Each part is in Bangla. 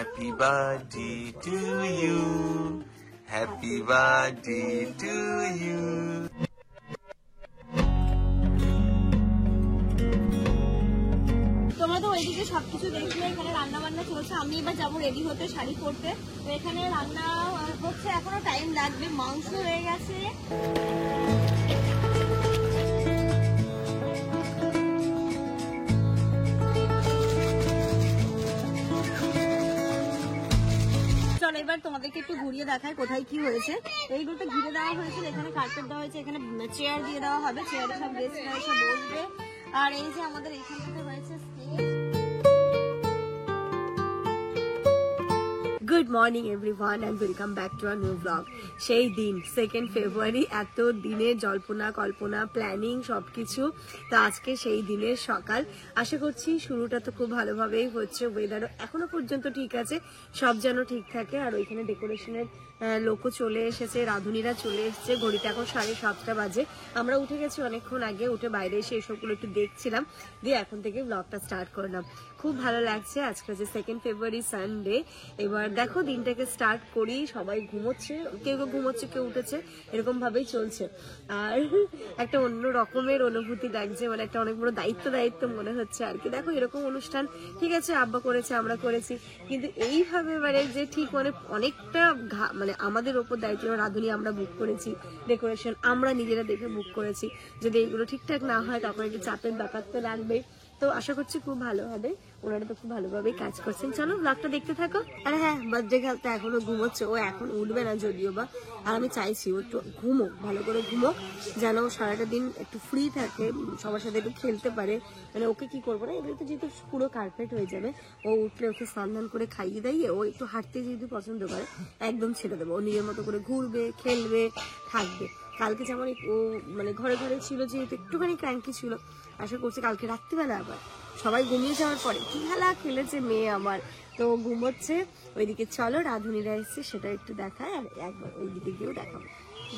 Happy birthday to you, happy birthday to you. তোমরা তো ওইদিকে সবকিছু দেখলে, এখানে রান্না বান্না চলছে। আমি এবার যাবো রেডি হতে, শাড়ি পরতে। তো এখানে রান্না হচ্ছে, এখনো টাইম লাগবে। মাংস হয়ে গেছে, এবার তোমাদেরকে একটু ঘুরিয়ে দেখায় কোথায় কি হয়েছে। এইগুলো তো ঘিরে দেওয়া হয়েছিল, এখানে কার্পেট দেওয়া হয়েছে, এখানে চেয়ার দিয়ে দেওয়া হবে, চেয়ারে সব গেস্টরা এসে বসবে। আর এই যে আমাদের এইখানটাতে হয়েছে stage. Good morning everyone and welcome back to our new blog. সেই দিন 2 ফেব্রুয়ারি, এত দিনের জল্পনা কল্পনা প্ল্যানিং সবকিছু। তো আজকে সেই দিনের সকাল। আশা করছি শুরুটা তো খুব ভালোভাবেই হচ্ছে, ওয়েদারও এখনো পর্যন্ত ঠিক আছে, সব যেন ঠিক থাকে। আর ওইখানে ডেকোরেশনের লোকও চলে এসেছে, রাঁধুনিরা চলে এসেছে। ঘড়িতে এখন 7:30 বাজে। আমরা উঠে গেছি অনেকক্ষণ আগে, উঠে বাইরে এসে এসবগুলো একটু দেখছিলাম, দিয়ে এখন থেকে ব্লগটা স্টার্ট করলাম। খুব ভালো লাগছে। আজকে হচ্ছে 2 ফেব্রুয়ারি সানডে। এবার দেখো দিনটাকে স্টার্ট করি। সবাই ঘুমোচ্ছে, কেউ কেউ ঘুমোচ্ছে, কেউ উঠেছে, এরকম ভাবেই চলছে। আর একটা অন্য রকমের অনুভূতি লাগছে, মানে একটা অনেক বড় দায়িত্ব মনে হচ্ছে আর কি। দেখো এরকম অনুষ্ঠান ঠিক আছে, আব্বা করেছে, আমরা করেছি, কিন্তু এইভাবে মানে যে ঠিক মানে অনেকটা মানে আমাদের ওপর দায়িত্ব। রাঁধুনি আমরা বুক করেছি, ডেকোরেশন আমরা নিজেরা দেখে বুক করেছি। যদি এইগুলো ঠিকঠাক না হয় তখন একটু চাপের ব্যাপার তো লাগবেই। তো আশা করছি খুব ভালো হবে, ওনারা তো খুব ভালোভাবেই কাজ করছেন। চলো ব্লগটা দেখতে থাকো। আর হ্যাঁ, বার্থডে খেলতে এখনো ঘুমোচ্ছে, ও এখন উঠবে না যদিও বা। আর আমি চাইছি ও একটু ঘুমোক, ভালো করে ঘুমোক, যেন সারাটা দিন একটু ফ্রি থাকে, সবার সাথে একটু খেলতে পারে। মানে ওকে কি করবো না, এগুলো তো যেহেতু পুরো কার্পেট হয়ে যাবে, ও উঠলে ওকে স্নান করে খাইয়ে দাইয়ে, ও একটু হাঁটতে যেহেতু পছন্দ করে, একদম ছেড়ে দেবো। ও নিজের মতো করে ঘুরবে, খেলবে, থাকবে। কালকে যেমন ও মানে ঘরে ঘরে ছিল, যেহেতু একটুখানি ক্র্যাঙ্কি ছিল, আশা করছি কালকে রাত্রিবেলা আবার সবাই ঘুমিয়ে যাওয়ার পরে কি খেলা খেলেছে মেয়ে আমার, তো ঘুমোচ্ছে। ওইদিকে চলো রাঁধুনিরা এসছে, সেটা একটু দেখায়, আর একবার ওইদিকে গিয়েও দেখাবো।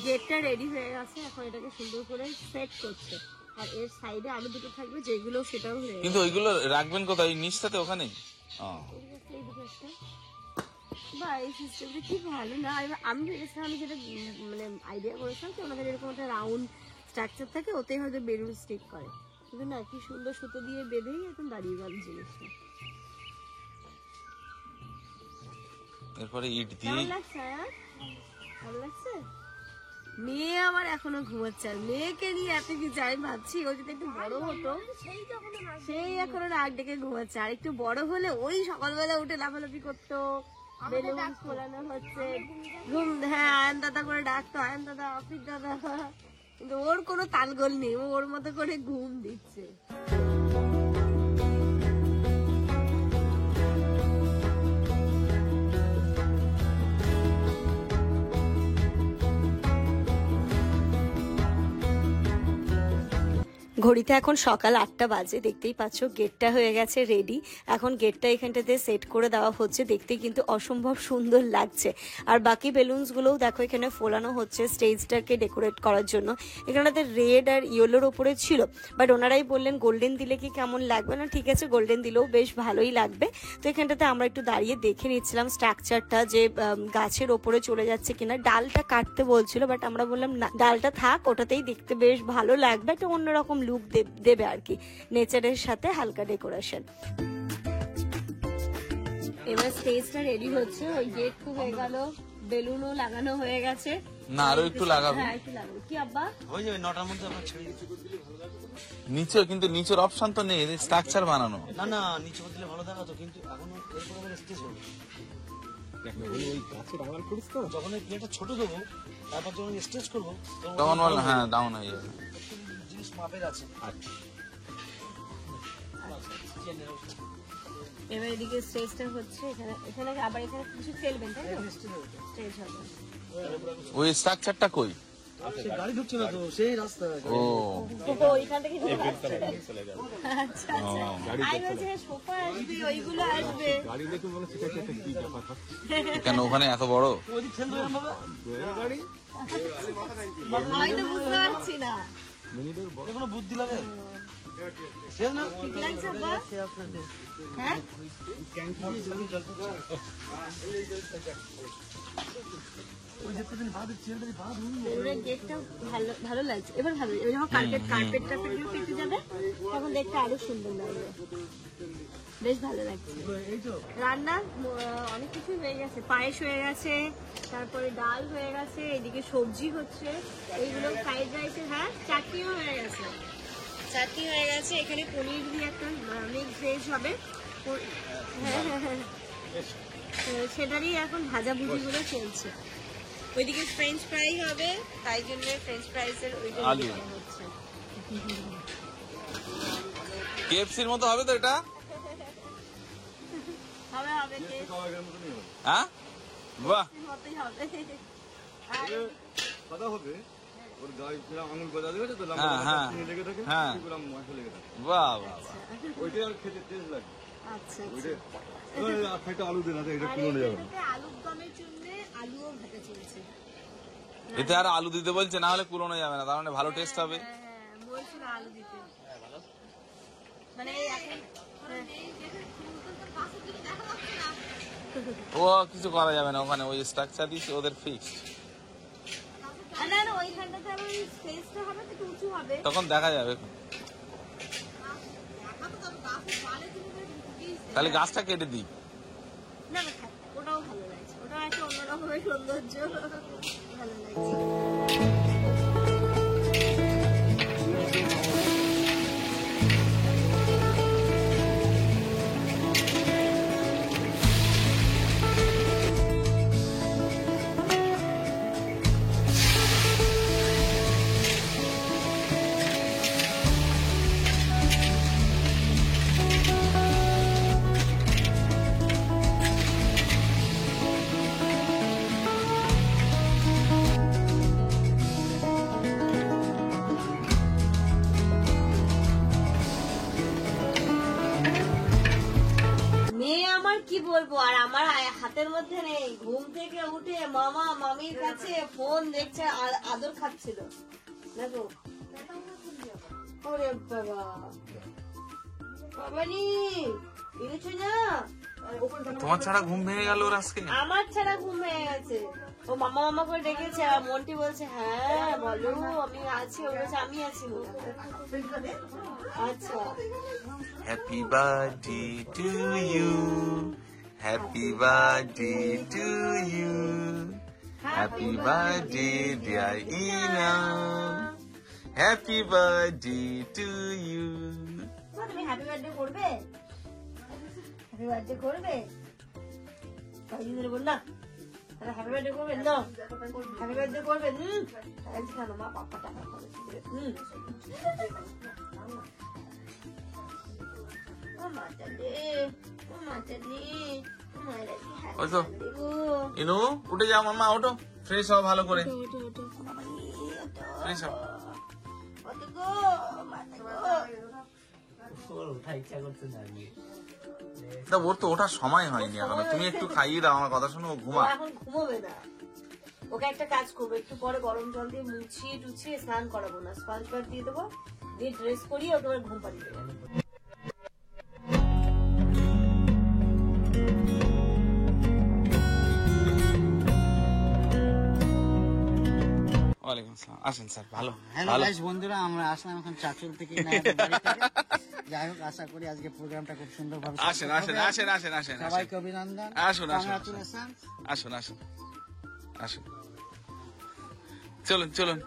গেটটা রেডি হয়ে গেছে, এখন এটাকে সুন্দর করে সেট করছে। আর এর সাইডে আরো দুটো থাকবে, যেগুলো সেটাও হয়ে গেছে। কিন্তু ওইগুলো রাখবেন কোথায়? নিচটাতে ওখানে? বা এই সিস্টেমটা কি ভালো না। আমি ভেবেছিলাম, আমি যেটা মানে আইডিয়া করেছিলাম যে ওনাদের এরকম একটা রাউন্ড স্ট্রাকচার থাকে, ওতেই হয়তো বেলুন স্টিক করে, কিন্তু না, কি সুন্দর সুতো দিয়ে বেঁধেই এখন দাঁড়িয়ে গেল জিনিসটা। এরপরে ইট দিয়ে ভালো লাগছে, ভালো লাগছে। মেয়ে আমার এখনো ঘুমাচ্ছে, আর মেয়েকে নিয়ে এত কিছু আমি ভাবছি, ও যদি একটু বড় হতো, সেই এখনো নাক ডেকে ঘুমাচ্ছে। আর একটু বড় হলে ওই সকালবেলা উঠে লাফালাফি করতো, বেলুন ফোলানো হচ্ছে, ঘুম, হ্যাঁ আয়ন দাদা করে ডাকতো, আয়ন দাদা, অফিস দাদা। কিন্তু ওর কোনো তালগোল নেই, ও ওর মতো করে ঘুম দিচ্ছে। ঘড়িতে এখন সকাল 8টা বাজে, দেখতেই পাচ্ছ গেটটা হয়ে গেছে রেডি। এখন গেটটা এখানটাতে সেট করে দেওয়া হচ্ছে, দেখতে কিন্তু অসম্ভব সুন্দর লাগছে। আর বাকি বেলুনস গুলোও দেখো এখানে ফোলানো হচ্ছে স্টেজটাকে ডেকোরেট করার জন্য। এখানটাতে রেড আর ইয়েলোর ওপরে ছিল, বাট ওনারাই বললেন গোল্ডেন দিলে কি কেমন লাগবে না, ঠিক আছে গোল্ডেন দিলেও বেশ ভালোই লাগবে। তো এখানটাতে আমরা একটু দাঁড়িয়ে দেখে নিচ্ছিলাম স্ট্রাকচারটা, যে গাছের ওপরে চলে যাচ্ছে কিনা। ডালটা কাটতে বলছিল, বাট আমরা বললাম না, ডালটা থাক, ওটাতেই দেখতে বেশ ভালো লাগবে, একটা অন্যরকম লুক দেবে আর কি, নেচারের সাথে হালকা ডেকোরেশন। এবার স্টেজটা রেডি হচ্ছে, ওই গেট তো হয়ে গেল, বেলুনও লাগানো হয়ে গেছে। না আরো একটু লাগাবো। হ্যাঁ একটু লাগাবো। কি আব্বা? হয়ে যাবে 9টার মধ্যে আমরা ছেড়ে দিতে। নিচে কিন্তু নিচের অপশন তো নেই, স্ট্রাকচার বানানো। না না, নিচে দিলে ভালো দেখাতো, কিন্তু এখনো এরপর আমরা স্টেজ হবে। যখন এই প্লেটটা ছোট দেবো, তারপর যখন স্টেজ করবো তখন বল, হ্যাঁ ডাউন হয়ে যাবে। জিনিস মাপের আছে। এবার এদিকে স্টেজটা হচ্ছে, এখানে আবার এখানে কিছু ফেলবেন, তাই না? স্টেজ হবে। ওই স্ট্রাকচারটা কই? গাড়ি ঢুকছে না তো, সেই রাস্তা। ও ওইখান থেকে চলে গেল। আচ্ছা আচ্ছা, আই বলছি সোফা আসবে, ওইগুলো আসবে। গাড়ি দেখে মনে হচ্ছে এটা কি ব্যাপার, কেন ওখানে এত বড় ওই ফেলবে গাড়ি? হয়তো বুঝতে পারছি না, কোনো বুদ্ধি লাগে। ঠিক লাগছে আব্বা? হ্যাঁ বেলুনের গেটটা ভালো লাগছে, এবার ভালো। এবার যখন কার্পেট কেটে যাবে তখন দেখতে আরো সুন্দর লাগবে, বেশ ভালো লাগছে। রান্না অনেক কিছু হয়ে গেছে, পায়েস হয়ে গেছে, তারপরে ডাল হয়ে গেছে, এদিকে সবজি হচ্ছে, এইগুলো ফ্রাইড রাইসের, হ্যাঁ চাটনিও হয়ে গেছে, চাটনি হয়ে গেছে। এখানে পনির দিয়ে একটা মিক্স ভেজ হবে, হ্যাঁ হ্যাঁ হ্যাঁ, সেটারই এখন ভাজাভুজিগুলো চলছে। ওইদিকে ফ্রেঞ্চ ফ্রাই হবে, তাই জন্য ফ্রেঞ্চ ফ্রাইসের ওইটা হচ্ছে। কেএফসির মতো হবে তো এটা? হবে হবে, হ্যাঁ বাহ, মতোই হবে। কথা হবে ওর গায়ে আঙুল গজা দেবে তো, হ্যাঁ হ্যাঁ লেগে থাকে, হ্যাঁ, মাংস লেগে থাকে, বাহ বাহ, ওইটাই আর খেতে টেস্ট লাগে। আচ্ছা ওইটাই একটা আলু দেন, এটা আর কিলো যাবে। এটাতে আলুর দমের জন্য আলুও ভাজা চলছে। এতে আর আলু দিতে বলছে, না হলে কুলোনো যাবে না, তার মানে ভালো টেস্ট হবে। হ্যাঁ বলছিল আলু দিতে, মানে এখন ও কিছু করা যাবে না, ওখানে ওই স্ট্রাকচার দিচ্ছে ওদের ফিক্সড, না না ওইখানটাতে আবার ওই স্পেসটা হবে তো, একটু উঁচু হবে, তখন দেখা যাবে। তাহলে গাছটা কেটে দিই। না না থাক, ওটাও ভালো লাগছে, ওটাও একটা অন্যরকমের সৌন্দর্য, ভালো লাগছে। মেয়ে আমার কি বলবো, আর আমার হাতের মধ্যে নেই, ঘুম থেকে উঠে মামা মামির কাছে ফোন দেখছে আর আদর খাচ্ছিল। দেখো ওরে বাবা, বাবানি এনেছো না? তোমার ছাড়া ঘুম ভেঙে গেল ওর আজকে? আমার ছাড়া ঘুম হয়ে গেছে, ও মামা মামা করে ডেকেছে, আর মন্টি বলছে হ্যাঁ বলো আমি আছি, ও বলছে আমি আছি। আচ্ছা happy birthday to you, happy birthday to you, happy birthday dear Inam, happy birthday to you. তুমি হ্যাপি বার্থডে করবে? হ্যাপি বার্থডে করবে? কয়েকদিন ধরে বল না, হ্যাপি বার্থডে করবেন না? হ্যাপি বার্থডে করবেন? কেন মা পাপা টাকা করেছে। ওই তো ইনু উঠে যাও, মামা ওঠো, ফ্রেশ হও ভালো করে, ফ্রেশ হও। ওর তো ওঠার সময় হয়নি এখনো, তুমি একটু খাইয়ে দাও, আমার কথা শোনো, ঘুমা। এখন ঘুমোবে না, ওকে একটা কাজ করবো, একটু পরে গরম জল দিয়ে মুছিয়ে টুছিয়ে স্নান করাবো না, স্পঞ্জ বার দিয়ে দেবো, দিয়ে ড্রেস করিয়ে ওকে ঘুম পাড়িয়ে দেবো। ওয়ালাইকুম আসসালাম, আসেন স্যার। ভালো হ্যালো ভালো গাইস বন্ধুরা, আমরা আসলাম এখন চাচুর থেকে। যাই হোক, আশা করি আজকে প্রোগ্রামটা খুব সুন্দরভাবে আসেন আসেন আসেন আসেন আসেন সবাইকে অভিনন্দন, আসুন আসুন কংগ্রাচুলেশন। আসুন আসুন আসুন, চলুন চলুন।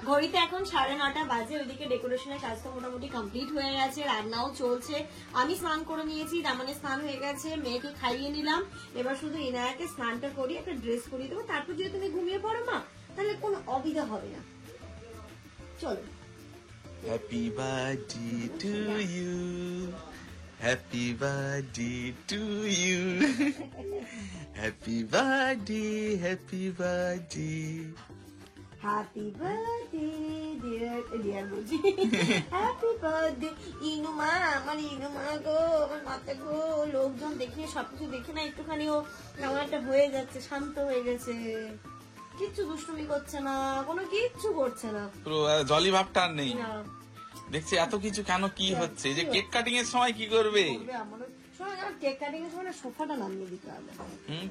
ঘড়িতে এখন 9:30 বাজে, ওইদিকে ডেকোরেশনের কাজটা মোটামুটি কমপ্লিট হয়ে গেছে, রান্নাও চলছে। আমি স্নান করে নিয়েছি, দামানে স্নান হয়ে গেছে, মেয়েকে খাইয়ে নিলাম, এবার শুধু ইনায়াকে স্নানটা করি, একটা ড্রেস করিয়ে দেবো, তারপর যদি তুমি ঘুমিয়ে পড়ো মা, তাহলে কোনো অসুবিধা হবে না। চলো। Happy birthday to you, happy birthday to you, happy birthday, happy birthday. Happy birthday dear বলছি, হ্যাপি বার্থডে ইনুমা, আমার ইনুমা গো, আমার মাথা গো, লোকজন দেখে সবকিছু দেখে না একটুখানি ও কেমন একটা হয়ে যাচ্ছে, শান্ত হয়ে গেছে। কিচ্ছু দুষ্টুমি করছে না, কোনো কিচ্ছু করছে না। পুরো জলি ভাবটা আর নেই। না, দেখছি এত কিছু কেন, কি হচ্ছে? এই যে কেক কাটিং এর সময় কি করবে? করবে আমারও। শোনো, আমার কেক কাটিং এর সময় না সোফাটা নামিয়ে দিতে হবে।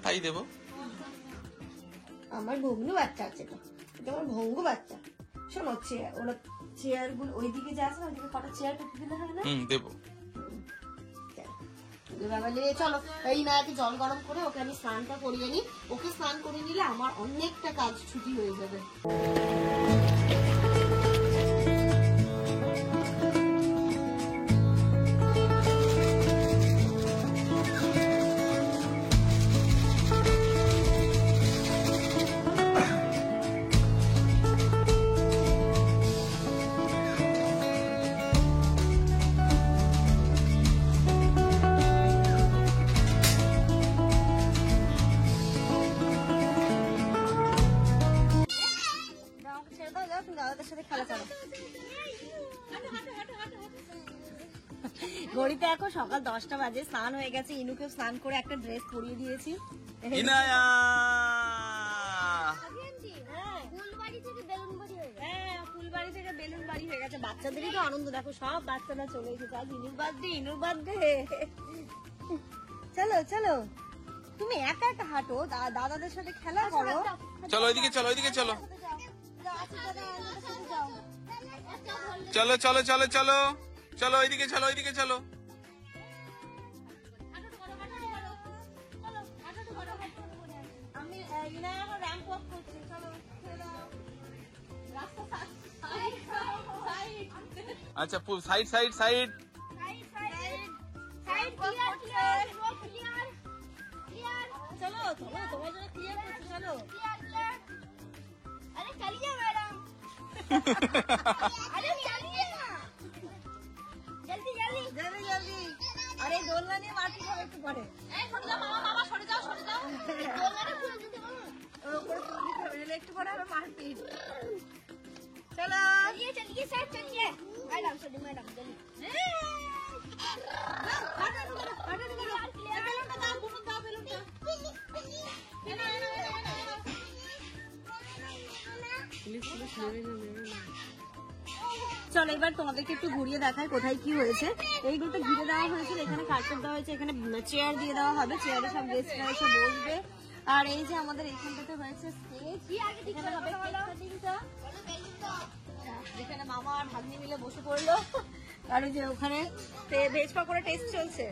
তাই দেবো। আমার ভগ্ন বাচ্চা আছে, এটা আমার ভঙ্গ বাচ্চা। শোনো, ওরা চেয়ার গুলো ওইদিকে যে আছে না, ওইদিকে কটা চেয়ার পেতে দিলে হয় না? দেবো। চলো, এই নাকি জল গরম করে ওকে আমি স্নানটা করিয়ে নিই। ওকে স্নান করে নিলে আমার অনেকটা কাজ ছুটি হয়ে যাবে। ঘড়িতে এখন সকাল 10টা বাজে, স্নান হয়ে গেছে, ইনুকে স্নান করে একটা ড্রেস পরিয়ে দিয়েছি। ইনায়া ফুলবাড়ি থেকে বেলুন বাড়ি হয়ে গেছে। বাচ্চাদেরই তো আনন্দ, দেখো সব বাচ্চারা চলে এসেছে। আজ ইনুর বার্থডে। চলো চলো, তুমি একা একা হাঁটো, দাদাদের সাথে খেলা করো। চলো ওইদিকে, চলো ওইদিকে, চলো চলো চলো চলো চলো চলো ওইদিকে, চলো ওইদিকে, চলো। আমি ইনায়া এখন র্যাম্প ওয়াক করছি, চলো। আচ্ছা, সাইড সাইড সাইড। চলো চলো, তোমার জন্য ক্লিয়ার করছি, চলো। আরে চালিয়ে ম্যাডাম, আরে চালিয়ে না, জলদি জলদি জলদি জলদি। আরে দোলনা নিয়ে মারপিট হবে একটু পরে। এই সরে যাও মামা, মামা সরে যাও, সরে যাও। দোলনাটা খুলে দিতে বলো, ওর উপরে তুলে দিতে হবে, নাহলে একটু পরে হবে মারপিট। চলো চলিয়ে চলিয়ে স্যার, চলিয়ে ম্যাডাম, চলি ম্যাডাম, চলি। চলো এবার তোমাদেরকে একটু ঘুরিয়ে দেখাই কোথায় কি হয়েছে। এইগুলো ঘিরে দেওয়া হয়েছে, এখানে কার্পেট দেওয়া হয়েছে, এখানে চেয়ার দিয়ে দেওয়া হবে, চেয়ারে সব গেস্টরা এসে বসবে। আর এই যে আমাদের এইখানটাতে হয়েছে স্টেজ, এখানে হবে কেক কাটিংটা, যেখানে মামা আর ভাগ্নি মিলে বসে পড়লো। আর ওই যে ওখানে ভেজ পাকোড়া টেস্ট চলছে,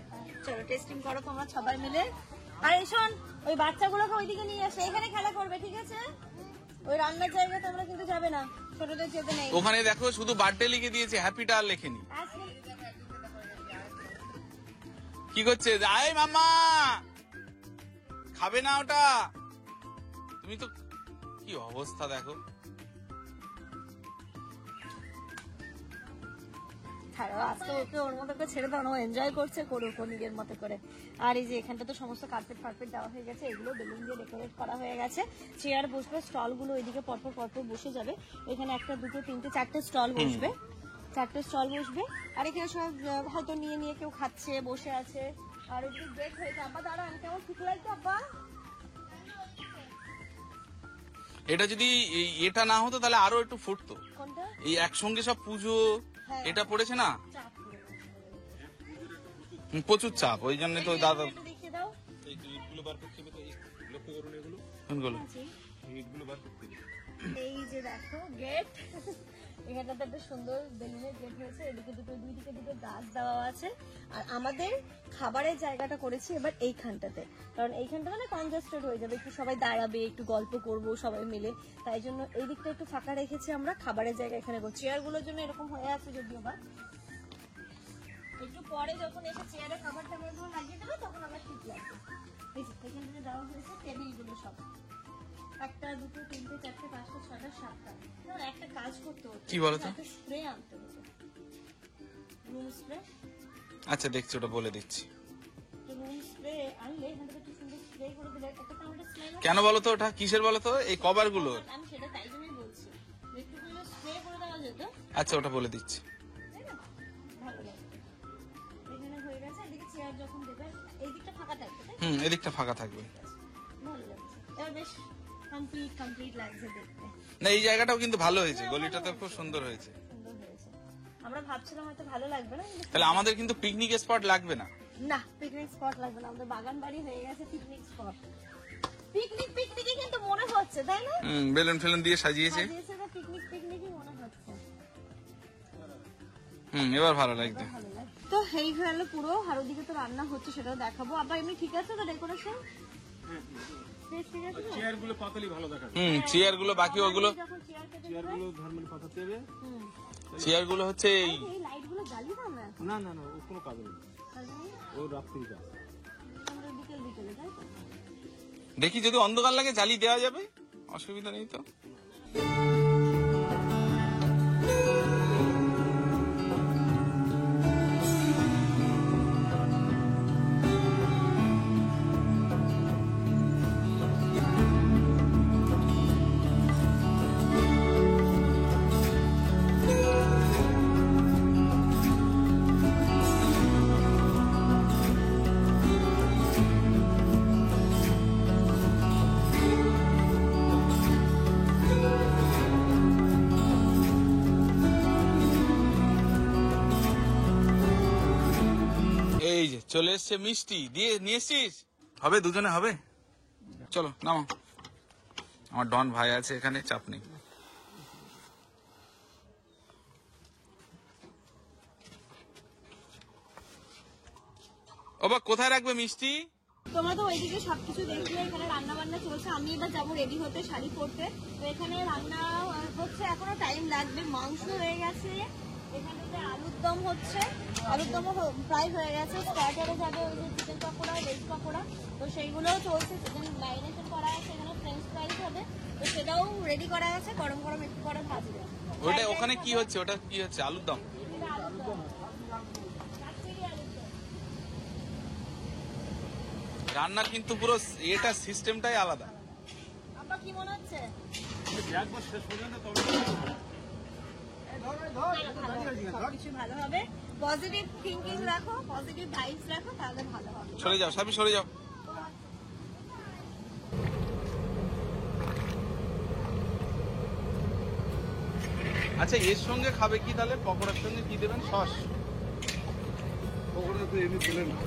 চলো টেস্টিং করো তোমরা সবাই মিলে। আর এই শোন, ওই বাচ্চাগুলোকে ওইদিকে নিয়ে আসে, এখানে খেলা করবে, ঠিক আছে? ওই রান্নার জায়গায় তোমরা কিন্তু যাবে না, ছোটদের যেতে নেই। ওখানে দেখো শুধু বার্থডে লিখে দিয়েছে, হ্যাপিটা আর লেখেনি। কি করছে? আয় মামা, খাবে না ওটা? তুমি তো, কি অবস্থা দেখো। আজকে ওকে ওর মতো করে ছেড়ে দাও না, এনজয় করছে, করুক নিজের মতো করে। আর এই যে এখানটা তো সমস্ত কার্পেট ফার্পেট দেওয়া হয়ে গেছে, এগুলো বেলুন দিয়ে ডেকোরেট করা হয়ে গেছে। চেয়ার বসবে, স্টল গুলো ওইদিকে পরপর পরপর বসে যাবে। এখানে 1 2 3 4 স্টল বসবে, 4টে স্টল বসবে। আর এখানে সব হয়তো নিয়ে নিয়ে কেউ খাচ্ছে, বসে আছে। আর ওইদিকে গেট হয়েছে। আব্বা দাঁড়া, আমি কেমন ঠিক লাগছে আব্বা? এটা যদি এটা না হতো তাহলে আরো একটু ফুটতো। কোনটা? এই একসঙ্গে সব পুজো এটা পড়েছে না, প্রচুর চাপ, ওই জন্য তো দাদা। দেখিয়ে দাও কোনগুলো? এই যে দেখো গেট, এখানটাতে একটা সুন্দর বেলুনের গেট হয়েছে, এদিকে দুই দিকে গাছ দেওয়া আছে। আর আমাদের খাবারের জায়গাটা করেছি এবার এইখানটাতে, কারণ এইখানটা মানে কনজাস্টেড হয়ে যাবে, একটু সবাই দাঁড়াবে, একটু গল্প করবো সবাই মিলে, তাই জন্য এই দিকটা একটু ফাঁকা রেখেছি আমরা। খাবারের জায়গা এখানে চেয়ার গুলোর জন্য এরকম হয়ে আছে, যদিও বা একটু পরে যখন এসে চেয়ারে খাবারটা লাগিয়ে দেবে তখন আবার ঠিক লাগবে। এখানে দেওয়া হয়েছে টেবিল গুলো সব, 1 2 3 4 5 6 7টা। একটা কাজ করতে হতো, কি বলতো, স্প্রে আনতে হতো, রুম স্প্রে। আচ্ছা দেখছি, ওটা বলে দিচ্ছি। রুম স্প্রে আনলে এখান থেকে সুন্দর স্প্রে করে দিলে একটা টমেটো স্মেল। কেন বলতো ওটা কিসের বলতো? এই কভার গুলো। আমি সেটা তাই জন্যই বলছি, একটু করে স্প্রে করে দেওয়া যেত। আচ্ছা ওটা বলে দিচ্ছি, তাই না? ভালো লাগবে। এখানে হয়ে গেছে, এদিকে চেয়ার যখন দেবে এই দিকটা ফাঁকা থাকবে, তাই? এদিকটা ফাঁকা থাকবে। ভালো লাগছে। এবার বেশ কমপ্লিট লাগছে দেখতে। না এই জায়গাটাও কিন্তু ভালো হয়েছে, গলিটা তো খুব সুন্দর হয়েছে। সুন্দর হয়েছে। আমরা ভাবছিলাম হয়তো ভালো লাগবে না, কিন্তু তাহলে আমাদের কিন্তু পিকনিক স্পট লাগবে না। না, পিকনিক স্পট লাগবে না, আমাদের বাগান বাড়ি হয়ে গেছে পিকনিক স্পট। পিকনিকই কিন্তু মনে হচ্ছে, তাই না? বেলুন ফেলুন দিয়ে সাজিয়েছে। পিকনিকই মনে হচ্ছে। এবার ভালো লাগছে। তো এই হলো পুরো, আর ওদিকে তো রান্না হচ্ছে, সেটাও দেখাবো। আবার এমনি ঠিক আছে তো ডেকোরেশন? ঠিক আছে। চেয়ার গুলো পাতালি ভালো দেখাবে। চেয়ার গুলো বাকি ওগুলো, যখন চেয়ার কেটে চেয়ার গুলো ধর্মের পাতাতে হবে। চেয়ার গুলো হচ্ছে এই এই লাইট গুলো জ্বালিয়ে দাও না। না না না, ও কোনো কাজ নেই, ও রাত্রি কাজ। আমরা বিকেলে, তাই তো? দেখি যদি অন্ধকার লাগে জ্বালিয়ে দেওয়া যাবে, অসুবিধা নেই তো। এই যে চলে এসছে মিষ্টি, দিয়ে নিয়ে এসছিস? হবে দুজনে হবে, চলো নামো। আমার ডন ভাই আছে এখানে, চাপ নেই। ও বা কোথায় রাখবে মিষ্টি? তোমরা তো ওইদিকে সবকিছু দেখলে, এখানে রান্না বান্না চলছে। আমি এবার যাবো রেডি হতে, শাড়ি পরতে। তো এখানে রান্না হচ্ছে, এখনো টাইম লাগবে। মাংস হয়ে গেছে, এখানে যে আলুর দম হচ্ছে, আলুর দমও প্রায় হয়ে গেছে। স্টার্টারে যাবে ওই যে চিকেন পকোড়া, ভেজ পকোড়া, তো সেইগুলোও চলছে। চিকেন ম্যারিনেশন করা আছে, এখানে ফ্রেঞ্চ ফ্রাইস হবে, তো সেটাও রেডি করা আছে। গরম গরম একটু করে ভাজবে। ওটা ওখানে কি হচ্ছে? ওটা কি হচ্ছে? আলুর দম? এটা আলুর দম, কাশ্মীরি আলুর দম। রান্নার কিন্তু পুরো এটা সিস্টেমটাই আলাদা। আপনার কি মনে হচ্ছে? একবার শেষ পর্যন্ত তবে সবকিছু ভালো হবে। পজিটিভ থিঙ্কিং রাখো, পজিটিভ ভাইবস রাখো, তাহলে ভালো হবে। সরে যাও সাবি, সরে যাও। আচ্ছা এর সঙ্গে খাবে কি তাহলে? পকোড়ার সঙ্গে কি দেবেন? সস? পকোড়া তো এমনি ফেলেন না,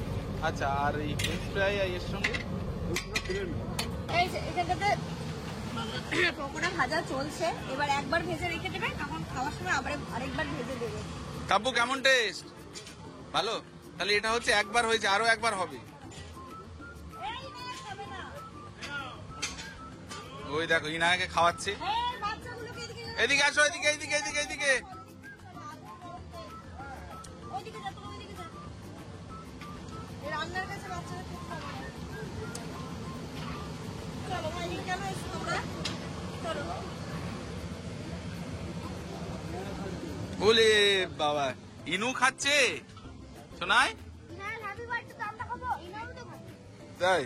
আচ্ছা, আর এই ফ্রেঞ্চ ফ্রাই আর এর সঙ্গে? ওটা ফেলেন না। এই যে এখানটাতে পকোড়া ভাজা চলছে। এবার একবার ভেজে রেখে দেবে, তখন খাওয়ার সময় আবার আরেকবার ভেজে দেবে। কাব্বু কেমন টেস্ট? ভালো? তাহলে এটা হচ্ছে একবার হয়েছে, আরো একবার হবে। এই নে, খাবে না। ওই দেখো ইনাকে খাওয়াচ্ছে। এই বাচ্চাগুলোকে এদিকে আসো, এদিকে এদিকে এদিকে এদিকে। ওইদিকে যা, তুমি ওইদিকে যা। এই রান্নার কাছে বাচ্চাদের খুব ভালো লাগে। চলো ভাই, কেন এসছো তোমরা? চলো। বলে বাবা, ইনু খাচ্ছে শোনায়? হ্যাঁ, হ্যাপি বার্থডে তো আমরা খাবো, ইনাও তো খাবো। তাই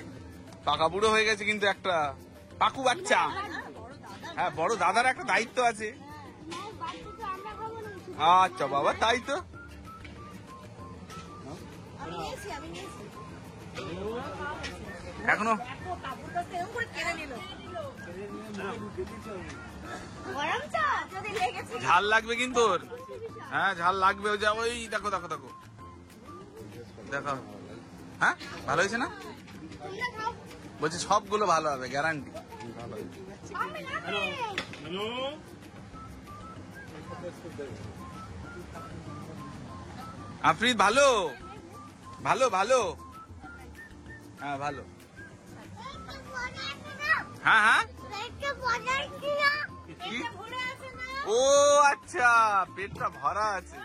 পাকা বুড়ো হয়ে গেছে কিন্তু একটা পাকু বাচ্চা। বড় দাদা। হ্যাঁ, বড় দাদার একটা দায়িত্ব আছে। হ্যাঁ, বার্থডে তো আমরা খাবো না। আচ্ছা বাবা, তাই তো। আমি নিয়েছি। এখনো দেখো, কাপড় তো সেরকম করে কেড়ে নিল। গরম চা যদি লেগেছে। ঝাল লাগবে কিন্তু ওর। হ্যাঁ ঝাল লাগবে। ওই যে ওই দেখো দেখো দেখো দেখো। হ্যাঁ ভালো হয়েছে না? তোমরা খাও। বলছি সবগুলো ভালো হবে, গ্যারান্টি। আমি না খাই। আফরিদ ভালো ভালো ভালো। হ্যাঁ ভালো। হ্যাঁ হ্যাঁ এটা ভরে আছে না? ও আচ্ছা, পেটটা ভরা আছে।